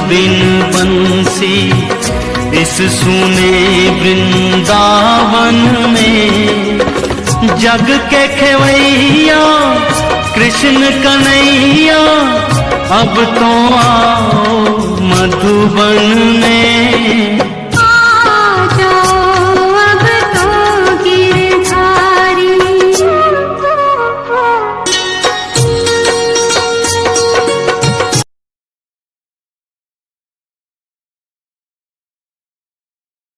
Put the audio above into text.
बिन बंसी इस सुने वृंदावन में। जग के खेवैया कृष्ण कन्हैया अब तो आओ मधुबन